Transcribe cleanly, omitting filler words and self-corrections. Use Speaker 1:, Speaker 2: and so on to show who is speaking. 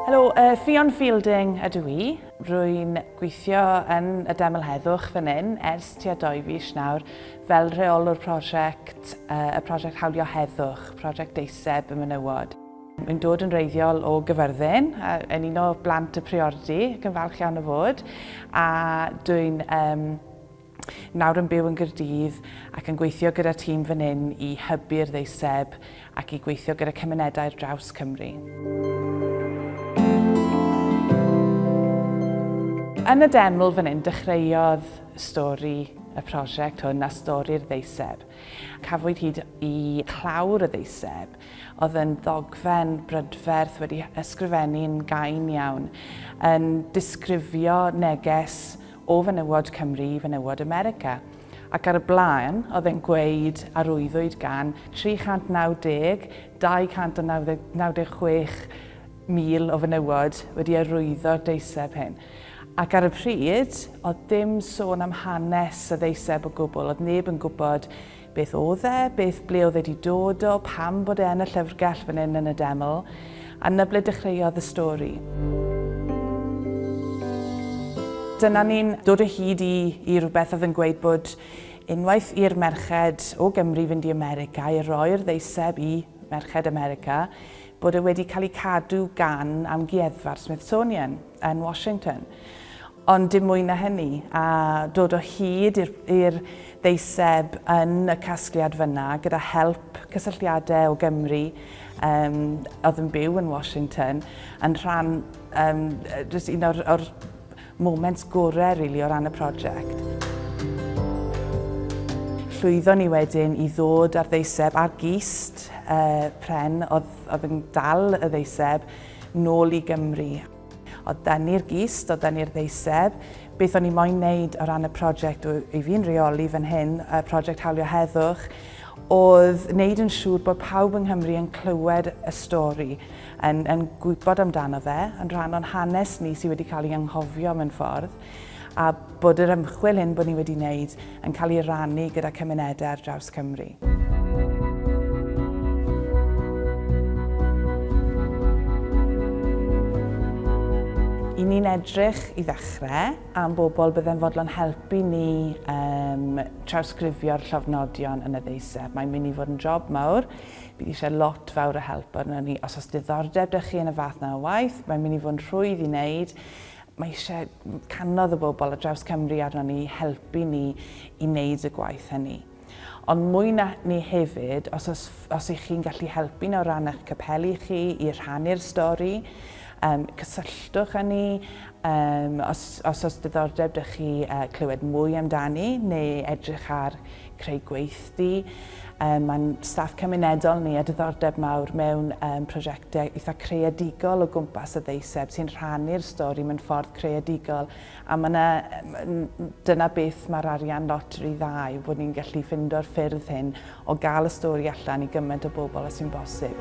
Speaker 1: Helo, Ffion Fielding ydw i. Rwy'n gweithio yn y Deml Heddwch fan hyn ers tua 2 fis nawr fel rheolwr prosiect, y prosiect Hawlio Heddwch, prosiect Ddesieb Heddwch. Rwy'n dod yn reiddiol o Caerfyrddin, yn un o blant y Priordy, ac yn falch iawn o fod. A dwi'n nawr yn byw yn Caerdydd ac yn gweithio gyda tîm fan hyn i hybu'r Ddesieb ac i gweithio gyda cymunedau ar draws Cymru. Yn y Deml fan hyn, dechreuodd stori y prosiect hwn a stori'r Ddesieb. Cafwyd hyd i clawr y Ddesieb, oedd yn ddogfen brydferth wedi ysgrifennu'n gain iawn, yn disgrifio neges o fenywod Cymru i fenywod America. Ac ar y blaen, oedd e'n gweud arwyddwyd gan 390, 296,000 o fenywod wedi arwyddo'r Ddesieb hyn. Ac ar y pryd, oedd dim sôn am hanes y Ddesieb o gwbl. Oedd neb yn gwybod beth oedd e, ble oedd e wedi dod o, pam bod e yn y llyfrgell fan hyn yn y Deml, a nyble dechreuodd y stori. Dyna ni'n dod o hyd i rhywbeth oedd yn gweud bod unwaith i'r merched o Gymru fynd i America i roi'r Ddesieb i merched America, bod e wedi cael ei cadw gan amgueddfa'r Smithsonian yn Washington. Ond dim mwy na hynny, a dod o hyd i'r Ddesieb yn y casgliad fyna gyda help cysylltiadau o Gymru oedd yn byw yn Washington yn rhan un o'r moments gorau really, o ran y prosiect. Llwyddon ni wedyn i ddod ar Ddesieb ar gist pren oedd yn dal y Ddesieb nôl i Gymru. Oedd dynnu'r gist, oedd dynnu'r Ddesieb. Beth o'n i moyn wneud o ran y prosiect i fi'n reoli fan hyn, y prosiect Hawlio Heddwch, oedd wneud yn siŵr bod pawb yng Nghymru yn clywed y stori, yn gwybod amdano fe, yn rhan o'n hanes ni sydd wedi cael ei anghofio mewn ffordd, a bod yr ymchwil hyn bod ni wedi wneud yn cael ei rannu gyda cymunedau ar draws Cymru. I ni'n edrych i ddechrau am bobl bydde'n fodlon helpu ni trawsgrifio'r llofnodion yn y Ddesieb. Mae'n mynd i fod yn job mawr. Bydd eisiau lot fawr o help arno ni. Os oes diddordeb dych chi yn y fath na o waith, mae'n mynd i fod yn rhwydd i wneud. Mae eisiau canoedd o bobl ar draws Cymru arno ni helpu ni i wneud y gwaith hynny. Ond mwy na ni hefyd, os ych chi'n gallu helpu ni o ran eich capelu chi i rhannu'r stori, cysylltwch â ni, os oes diddordeb dych chi clywed mwy amdani neu edrych ar creu gweithdi. Mae'n staff cymunedol ni a diddordeb mawr mewn prosiectau eitha creadigol o gwmpas y Ddesieb sy'n rhannu'r stori mewn ffordd creadigol. A dyna beth mae'r arian loteri dda yw bod ni'n gallu ffindio'r ffyrdd hyn o gael y stori allan i gymaint o bobl as sy'n bosib.